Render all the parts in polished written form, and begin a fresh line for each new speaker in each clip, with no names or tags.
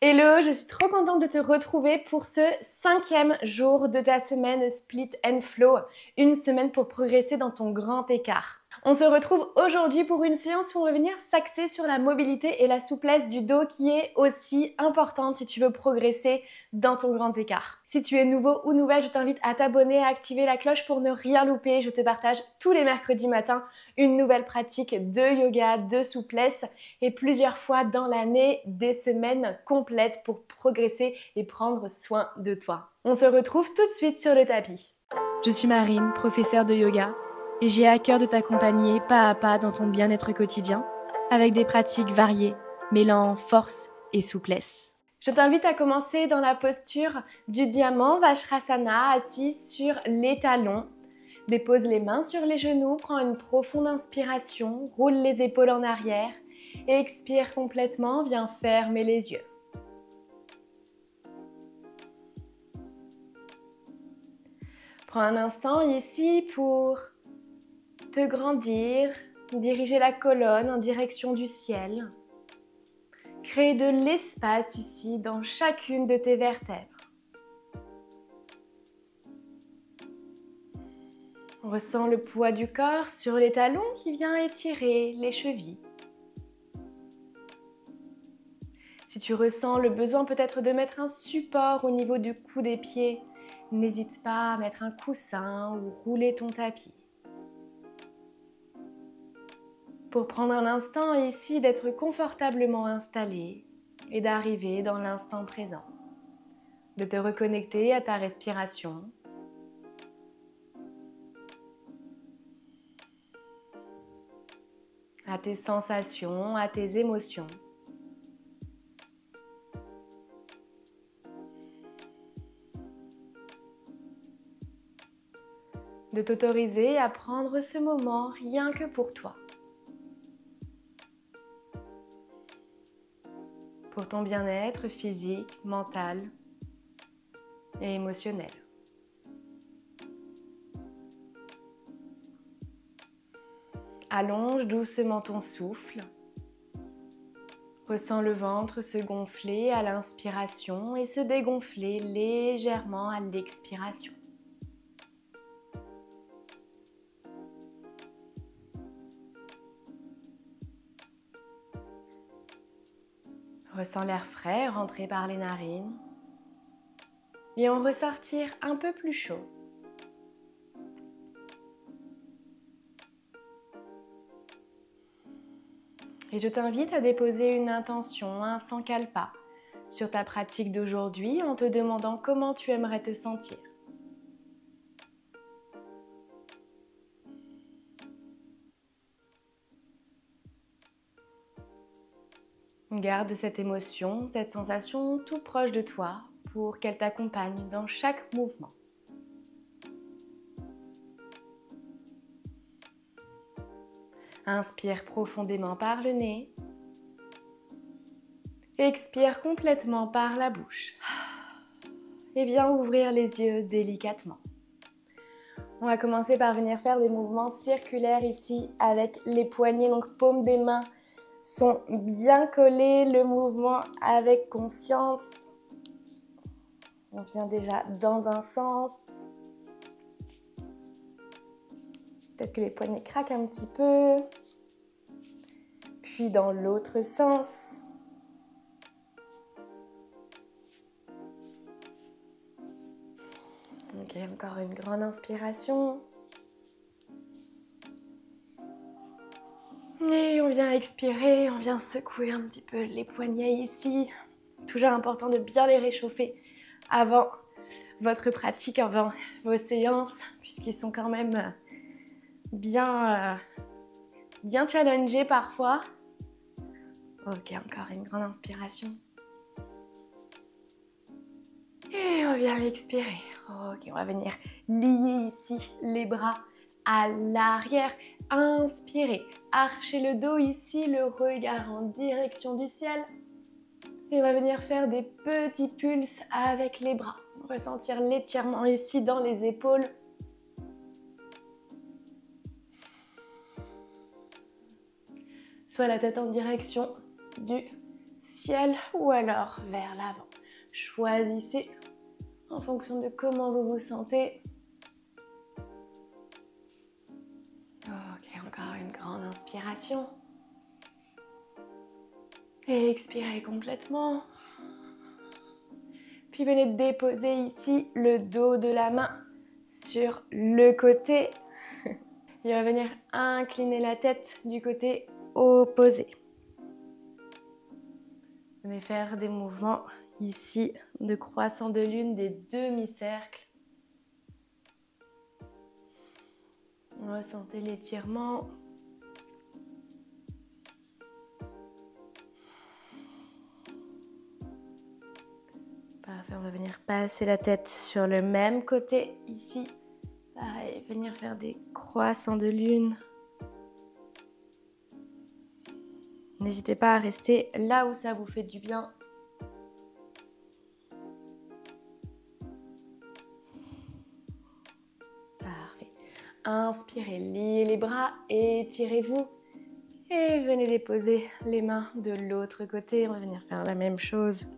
Hello, je suis trop contente de te retrouver pour ce 5e jour de ta semaine Split and Flow, une semaine pour progresser dans ton grand écart. On se retrouve aujourd'hui pour une séance où on va venir s'axer sur la mobilité et la souplesse du dos qui est aussi importante si tu veux progresser dans ton grand écart. Si tu es nouveau ou nouvelle, je t'invite à t'abonner, à activer la cloche pour ne rien louper. Je te partage tous les mercredis matins une nouvelle pratique de yoga, de souplesse et plusieurs fois dans l'année des semaines complètes pour progresser et prendre soin de toi. On se retrouve tout de suite sur le tapis. Je suis Marine, professeure de yoga, et j'ai à cœur de t'accompagner pas à pas dans ton bien-être quotidien avec des pratiques variées, mêlant force et souplesse. Je t'invite à commencer dans la posture du diamant Vajrasana, assis sur les talons. Dépose les mains sur les genoux, prends une profonde inspiration, roule les épaules en arrière et expire complètement, viens fermer les yeux. Prends un instant ici pour te grandir, diriger la colonne en direction du ciel. Crée de l'espace ici dans chacune de tes vertèbres. Ressens le poids du corps sur les talons qui vient étirer les chevilles. Si tu ressens le besoin peut-être de mettre un support au niveau du cou des pieds, n'hésite pas à mettre un coussin ou rouler ton tapis. Pour prendre un instant ici d'être confortablement installé et d'arriver dans l'instant présent, de te reconnecter à ta respiration, à tes sensations, à tes émotions. De t'autoriser à prendre ce moment rien que pour toi. Pour ton bien-être physique, mental et émotionnel. Allonge doucement ton souffle. Ressens le ventre se gonfler à l'inspiration et se dégonfler légèrement à l'expiration. Ressens l'air frais rentrer par les narines et en ressortir un peu plus chaud. Et je t'invite à déposer une intention, un sankalpa, sur ta pratique d'aujourd'hui en te demandant comment tu aimerais te sentir. Garde cette émotion, cette sensation tout proche de toi pour qu'elle t'accompagne dans chaque mouvement. Inspire profondément par le nez. Expire complètement par la bouche. Et viens ouvrir les yeux délicatement. On va commencer par venir faire des mouvements circulaires ici avec les poignets, donc paumes des mains sont bien collés, le mouvement avec conscience. On vient déjà dans un sens. Peut-être que les poignets craquent un petit peu. Puis dans l'autre sens. Ok, encore une grande inspiration. Et on vient expirer, on vient secouer un petit peu les poignets ici. Toujours important de bien les réchauffer avant votre pratique, avant vos séances, puisqu'ils sont quand même bien challengés parfois. Ok, encore une grande inspiration. Et on vient expirer. Ok, on va venir lier ici les bras à l'arrière. Inspirez, archez le dos ici, le regard en direction du ciel. Et on va venir faire des petits pulses avec les bras. Ressentir l'étirement ici dans les épaules. Soit la tête en direction du ciel ou alors vers l'avant. Choisissez en fonction de comment vous vous sentez. Ok, encore une grande inspiration. Et expirez complètement. Puis venez déposer ici le dos de la main sur le côté. Et on va venir incliner la tête du côté opposé. Venez faire des mouvements ici de croissant de lune, des demi-cercles. Ressentez l'étirement. Parfait, on va venir passer la tête sur le même côté ici. Pareil, venir faire des croissants de lune. N'hésitez pas à rester là où ça vous fait du bien. Parfait. Inspirez, liez les bras, étirez-vous. Et venez déposer les mains de l'autre côté. On va venir faire la même chose.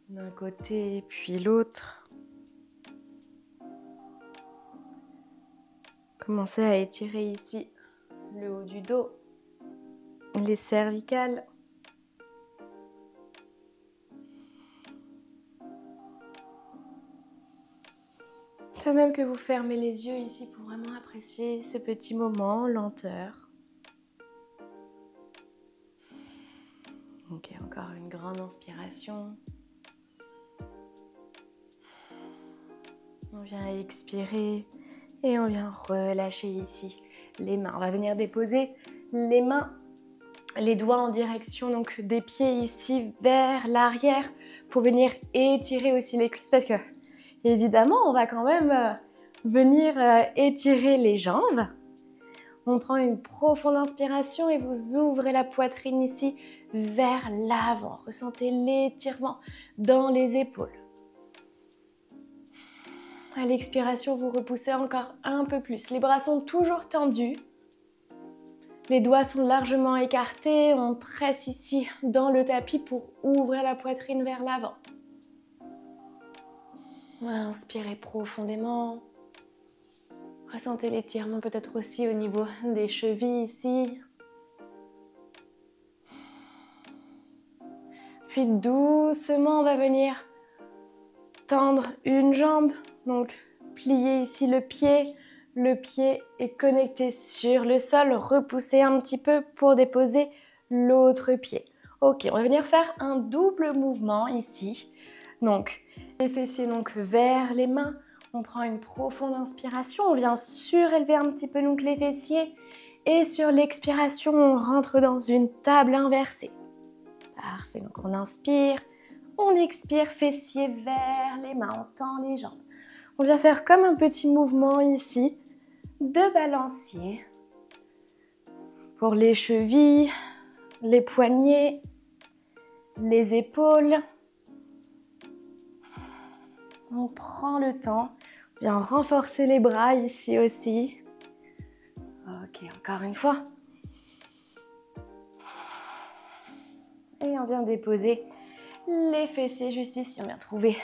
D'un côté puis l'autre. Commencez à étirer ici le haut du dos, les cervicales. De même que vous fermez les yeux ici pour vraiment apprécier ce petit moment en lenteur. Ok, encore une grande inspiration. On vient expirer et on vient relâcher ici les mains. On va venir déposer les mains, les doigts en direction donc des pieds ici vers l'arrière pour venir étirer aussi les cuisses parce que évidemment on va quand même venir étirer les jambes. On prend une profonde inspiration et vous ouvrez la poitrine ici vers l'avant. Ressentez l'étirement dans les épaules. À l'expiration, vous repoussez encore un peu plus. Les bras sont toujours tendus. Les doigts sont largement écartés. On presse ici dans le tapis pour ouvrir la poitrine vers l'avant. Inspirez profondément. Ressentez l'étirement peut-être aussi au niveau des chevilles ici. Puis doucement, on va venir tendre une jambe. Donc, plier ici le pied. Le pied est connecté sur le sol. Repoussez un petit peu pour déposer l'autre pied. Ok, on va venir faire un double mouvement ici. Donc, les fessiers donc vers les mains. On prend une profonde inspiration. On vient surélever un petit peu donc les fessiers. Et sur l'expiration, on rentre dans une table inversée. Parfait, donc on inspire. On expire, fessiers vers les mains. On tend les jambes. On vient faire comme un petit mouvement ici de balancier pour les chevilles, les poignets, les épaules. On prend le temps, on vient renforcer les bras ici aussi. Ok, encore une fois. Et on vient déposer les fessiers juste ici. On vient trouver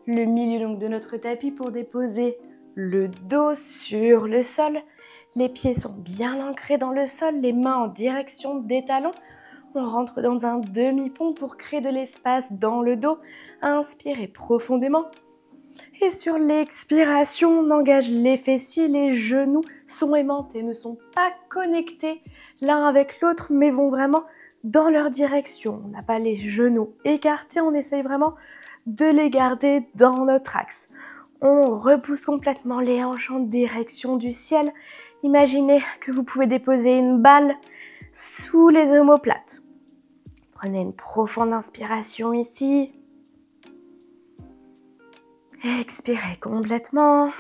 le milieu donc de notre tapis pour déposer le dos sur le sol. Les pieds sont bien ancrés dans le sol, les mains en direction des talons. On rentre dans un demi-pont pour créer de l'espace dans le dos. Inspirez profondément. Et sur l'expiration, on engage les fessiers, les genoux sont aimantés, ne sont pas connectés l'un avec l'autre, mais vont vraiment dans leur direction. On n'a pas les genoux écartés, on essaye vraiment de les garder dans notre axe. On repousse complètement les hanches en direction du ciel. Imaginez que vous pouvez déposer une balle sous les omoplates. Prenez une profonde inspiration ici. Expirez complètement.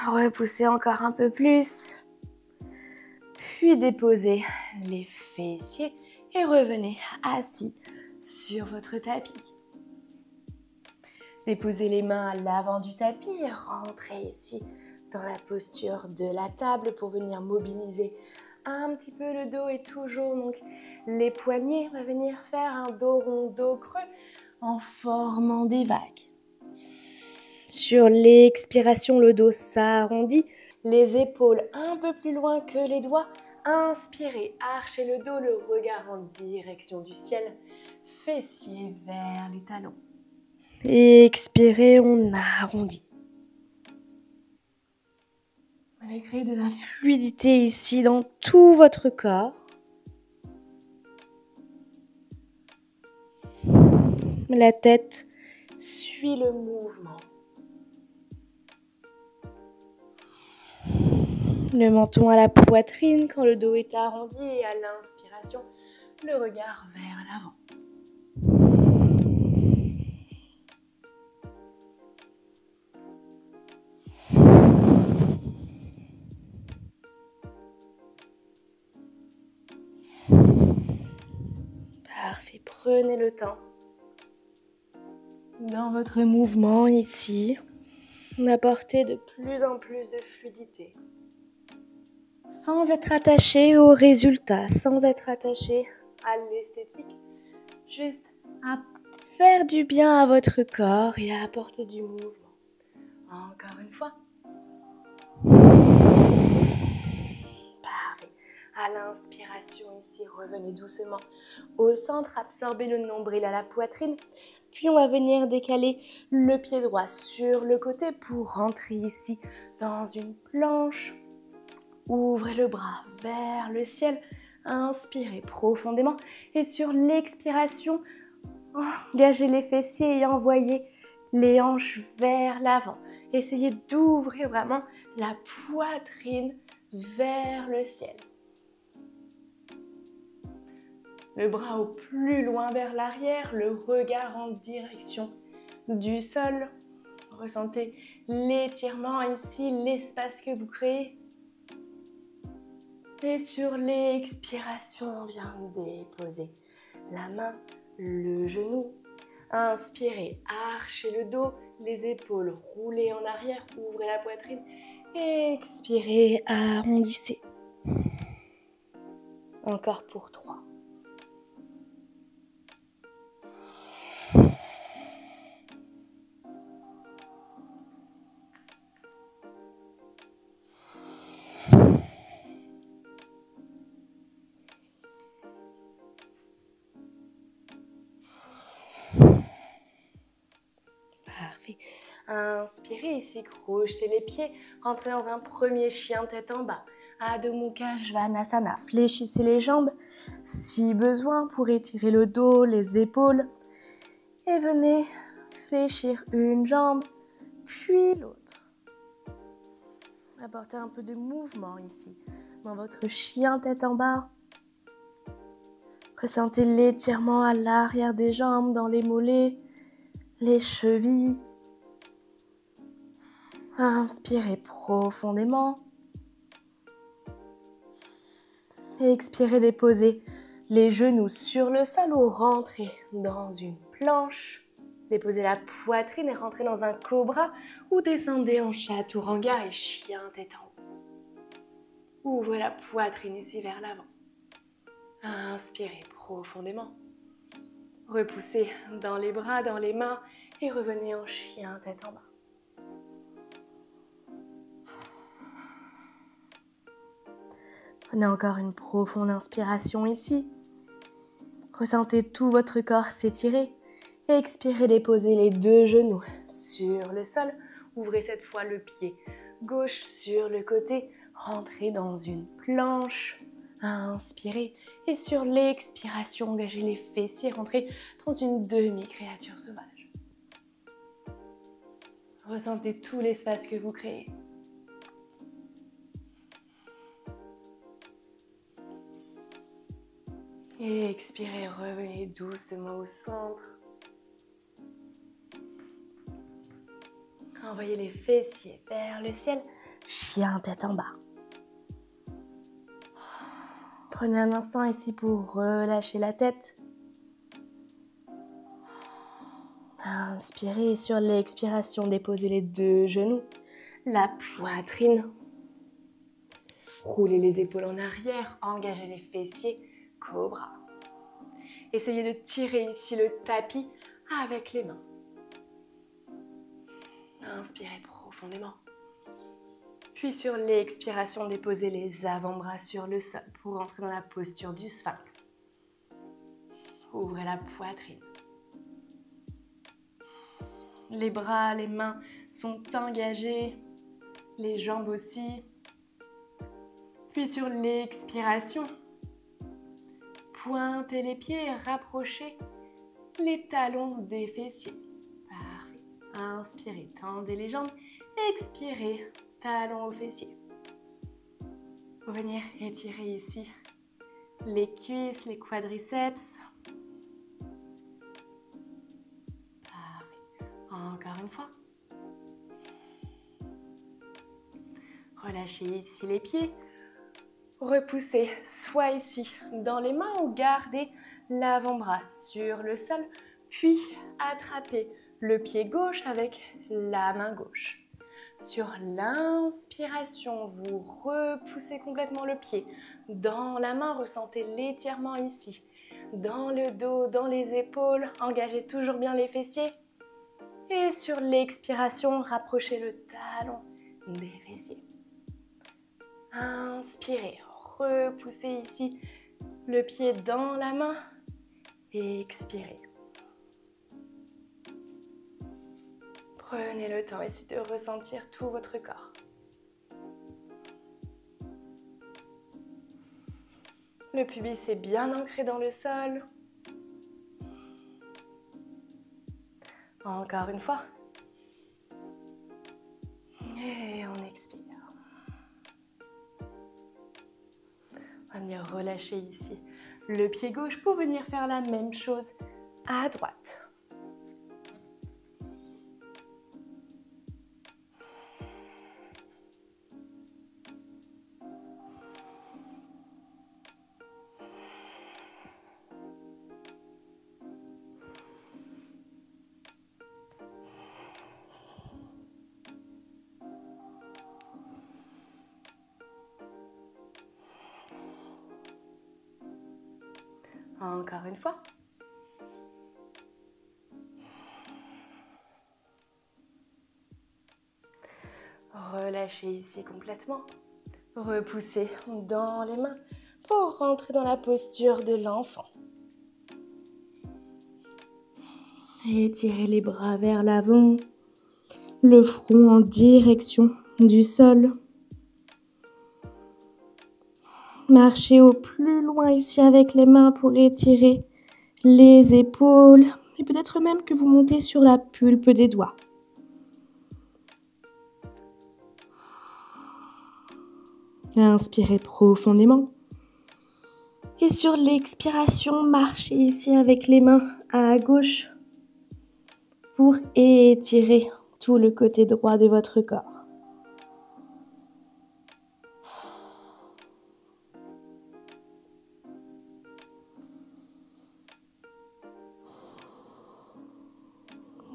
Repoussez encore un peu plus. Puis déposez les fessiers et revenez assis sur votre tapis. Déposez les mains à l'avant du tapis et rentrez ici dans la posture de la table pour venir mobiliser un petit peu le dos et toujours donc les poignets. On va venir faire un dos rond, dos creux en formant des vagues. Sur l'expiration, le dos s'arrondit, les épaules un peu plus loin que les doigts. Inspirez, archez le dos, le regard en direction du ciel, fessiers vers les talons. Expirez, on arrondit. Vous allez créer de la fluidité ici dans tout votre corps. La tête suit le mouvement. Le menton à la poitrine quand le dos est arrondi et à l'inspiration, le regard vers l'avant. Parfait, prenez le temps. Dans votre mouvement ici, d'apporter de plus en plus de fluidité. Sans être attaché au résultat, sans être attaché à l'esthétique, juste à faire du bien à votre corps et à apporter du mouvement. Encore une fois. Parfait. À l'inspiration ici, revenez doucement au centre, absorbez le nombril à la poitrine. Puis on va venir décaler le pied droit sur le côté pour rentrer ici dans une planche. Ouvrez le bras vers le ciel, inspirez profondément et sur l'expiration, engagez les fessiers et envoyez les hanches vers l'avant. Essayez d'ouvrir vraiment la poitrine vers le ciel. Le bras au plus loin vers l'arrière, le regard en direction du sol. Ressentez l'étirement ici, l'espace que vous créez. Et sur l'expiration, on vient déposer la main, le genou. Inspirez, archez le dos, les épaules roulez en arrière, ouvrez la poitrine. Expirez, arrondissez. Encore pour 3. Parfait. Inspirez ici, crochetez les pieds, rentrez dans un premier chien tête en bas. Adho Mukha Svanasana, fléchissez les jambes si besoin pour étirer le dos, les épaules. Et venez fléchir une jambe, puis l'autre. Apportez un peu de mouvement ici, dans votre chien tête en bas. Ressentez l'étirement à l'arrière des jambes, dans les mollets, les chevilles. Inspirez profondément. Et expirez, déposez les genoux sur le sol ou rentrez dans une planche. Déposez la poitrine et rentrez dans un cobra ou descendez en chaturanga et chien tête en haut. Ouvrez la poitrine ici vers l'avant. Inspirez profondément. Repoussez dans les bras, dans les mains et revenez en chien tête en bas. Prenez encore une profonde inspiration ici. Ressentez tout votre corps s'étirer. Expirez, déposez les deux genoux sur le sol. Ouvrez cette fois le pied gauche sur le côté. Rentrez dans une planche. Inspirez. Et sur l'expiration, engagez les fessiers. Rentrez dans une demi-créature sauvage. Ressentez tout l'espace que vous créez. Et expirez, revenez doucement au centre. Envoyez les fessiers vers le ciel, chien tête en bas. Prenez un instant ici pour relâcher la tête. Inspirez, sur l'expiration, déposez les deux genoux, la poitrine. Roulez les épaules en arrière, engagez les fessiers, cobra. Essayez de tirer ici le tapis avec les mains. Inspirez profondément. Puis sur l'expiration, déposez les avant-bras sur le sol pour entrer dans la posture du sphinx. Ouvrez la poitrine. Les bras, les mains sont engagés, les jambes aussi. Puis sur l'expiration, pointez les pieds, rapprochez les talons des fessiers. Parfait. Inspirez, tendez les jambes. Expirez, talons aux fessiers. Pour venir étirer ici les cuisses, les quadriceps. Parfait. Encore une fois. Relâchez ici les pieds. Repoussez soit ici dans les mains ou gardez l'avant-bras sur le sol. Puis attrapez le pied gauche avec la main gauche. Sur l'inspiration, vous repoussez complètement le pied dans la main. Ressentez l'étirement ici, dans le dos, dans les épaules. Engagez toujours bien les fessiers. Et sur l'expiration, rapprochez le talon des fessiers. Inspirez, repoussez ici le pied dans la main. Expirez. Prenez le temps ici de ressentir tout votre corps. Le pubis est bien ancré dans le sol. Encore une fois. Et on expire. On va venir relâcher ici le pied gauche pour venir faire la même chose à droite. Encore une fois. Relâchez ici complètement. Repoussez dans les mains pour rentrer dans la posture de l'enfant. Étirez les bras vers l'avant, le front en direction du sol. Marchez au plus loin ici avec les mains pour étirer les épaules et peut-être même que vous montez sur la pulpe des doigts. Inspirez profondément. Et sur l'expiration, marchez ici avec les mains à gauche pour étirer tout le côté droit de votre corps.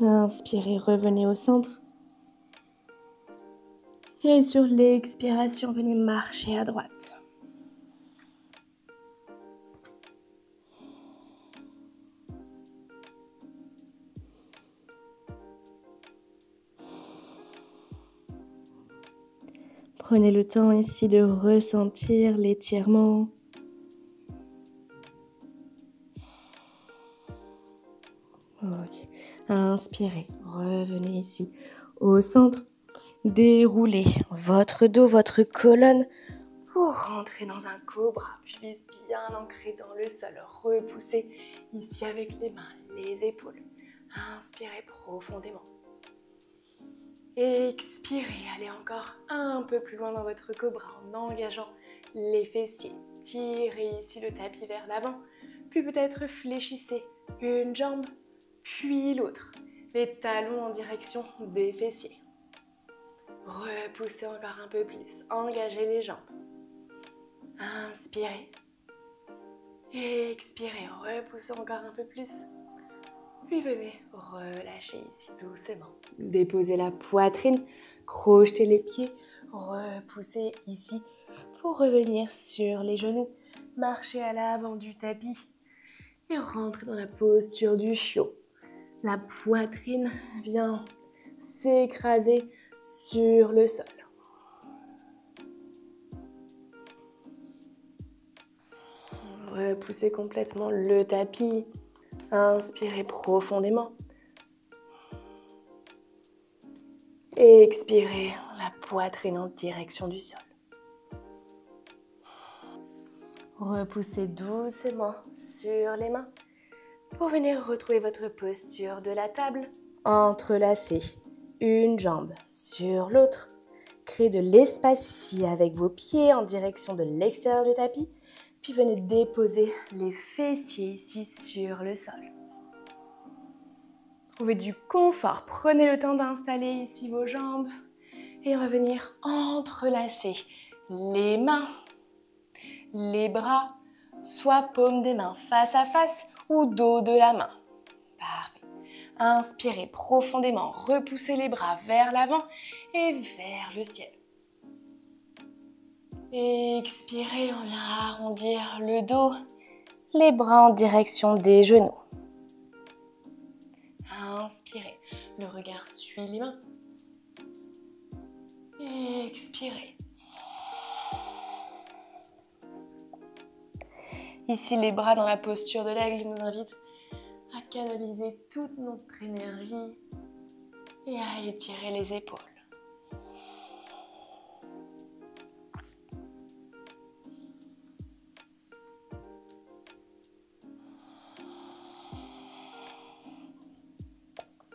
Inspirez, revenez au centre. Et sur l'expiration, venez marcher à droite. Prenez le temps ici de ressentir l'étirement. Ok. Inspirez, revenez ici au centre. Déroulez votre dos, votre colonne pour rentrer dans un cobra, pubis bien ancré dans le sol. Repoussez ici avec les mains, les épaules. Inspirez profondément. Expirez, allez encore un peu plus loin dans votre cobra en engageant les fessiers. Tirez ici le tapis vers l'avant, puis peut-être fléchissez une jambe, puis l'autre. Les talons en direction des fessiers. Repoussez encore un peu plus, engagez les jambes. Inspirez. Expirez, repoussez encore un peu plus. Puis venez relâcher ici doucement. Déposez la poitrine, crochetez les pieds, repoussez ici pour revenir sur les genoux. Marchez à l'avant du tapis et rentrez dans la posture du chiot. La poitrine vient s'écraser sur le sol. Repoussez complètement le tapis. Inspirez profondément. Et expirez la poitrine en direction du sol. Repoussez doucement sur les mains pour venir retrouver votre posture de la table. Entrelacez une jambe sur l'autre. Créez de l'espace ici avec vos pieds en direction de l'extérieur du tapis. Puis venez déposer les fessiers ici sur le sol. Trouvez du confort. Prenez le temps d'installer ici vos jambes. Et on va venir entrelacer les mains, les bras, soit paume des mains face à face ou dos de la main. Parfait. Inspirez profondément, repoussez les bras vers l'avant et vers le ciel. Expirez, on vient arrondir le dos, les bras en direction des genoux. Inspirez, le regard suit les mains. Expirez. Ici, les bras dans la posture de l'aigle nous invitent à canaliser toute notre énergie et à étirer les épaules.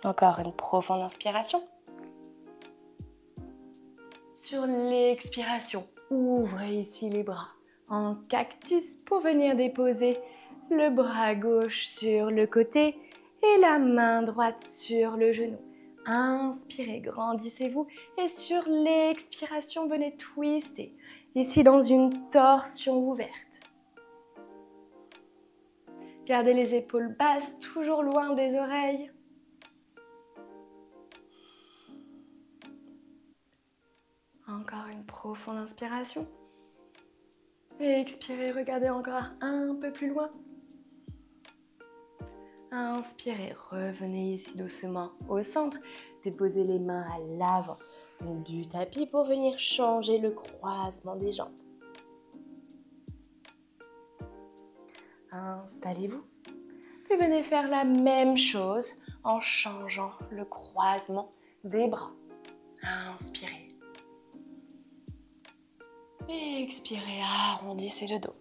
Encore une profonde inspiration. Sur l'expiration, ouvrez ici les bras en cactus pour venir déposer le bras gauche sur le côté et la main droite sur le genou. Inspirez, grandissez-vous et sur l'expiration, venez twister. Ici dans une torsion ouverte. Gardez les épaules basses, toujours loin des oreilles. Encore une profonde inspiration. Et expirez, regardez encore un peu plus loin. Inspirez, revenez ici doucement au centre. Déposez les mains à l'avant du tapis pour venir changer le croisement des jambes. Installez-vous. Puis venez faire la même chose en changeant le croisement des bras. Inspirez. Et expirez, arrondissez le dos.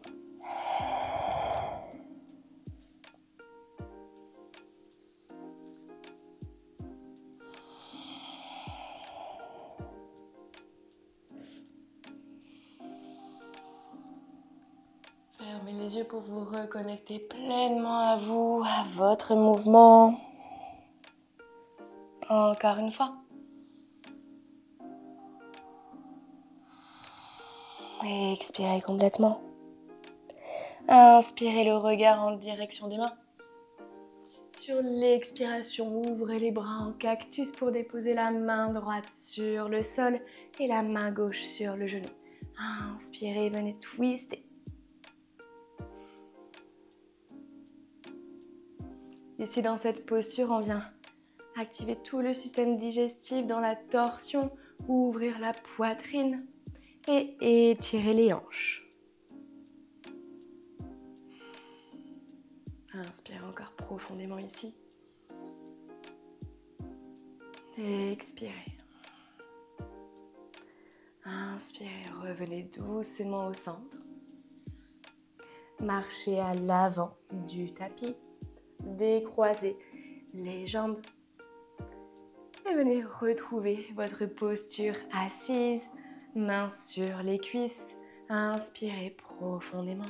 Fermez les yeux pour vous reconnecter pleinement à vous, à votre mouvement. Encore une fois. Et expirez complètement. Inspirez le regard en direction des mains. Sur l'expiration, ouvrez les bras en cactus pour déposer la main droite sur le sol et la main gauche sur le genou. Inspirez, venez twister. Ici, dans cette posture, on vient activer tout le système digestif dans la torsion, ouvrir la poitrine et étirer les hanches. Inspirez encore profondément ici. Expirez. Inspirez, revenez doucement au centre. Marchez à l'avant du tapis. Décroisez les jambes. Et venez retrouver votre posture assise, mains sur les cuisses. Inspirez profondément.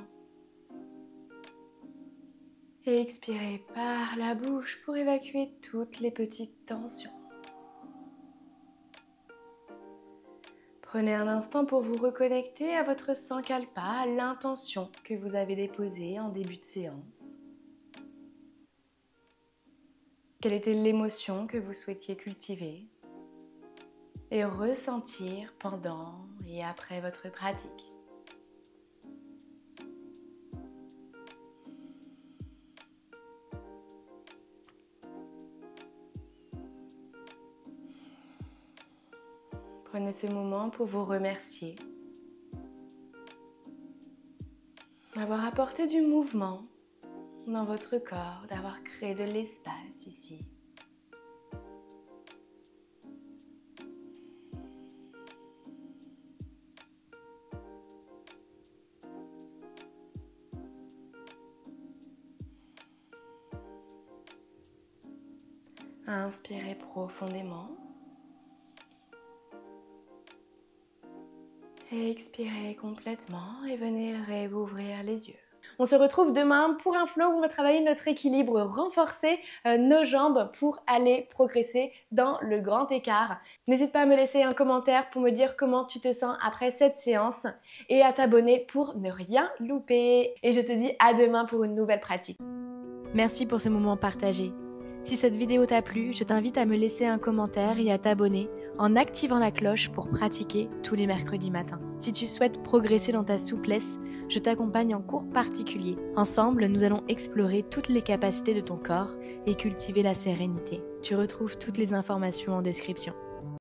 Et expirez par la bouche pour évacuer toutes les petites tensions. Prenez un instant pour vous reconnecter à votre sankalpa, à l'intention que vous avez déposée en début de séance. Quelle était l'émotion que vous souhaitiez cultiver et ressentir pendant et après votre pratique? Prenez ce moment pour vous remercier d'avoir apporté du mouvement dans votre corps, d'avoir créé de l'espace ici. Inspirez profondément. Expirez complètement et venez réouvrir les yeux. On se retrouve demain pour un flow où on va travailler notre équilibre, renforcer nos jambes pour aller progresser dans le grand écart. N'hésite pas à me laisser un commentaire pour me dire comment tu te sens après cette séance et à t'abonner pour ne rien louper. Et je te dis à demain pour une nouvelle pratique.
Merci pour ce moment partagé. Si cette vidéo t'a plu, je t'invite à me laisser un commentaire et à t'abonner en activant la cloche pour pratiquer tous les mercredis matins. Si tu souhaites progresser dans ta souplesse, je t'accompagne en cours particulier. Ensemble, nous allons explorer toutes les capacités de ton corps et cultiver la sérénité. Tu retrouves toutes les informations en description.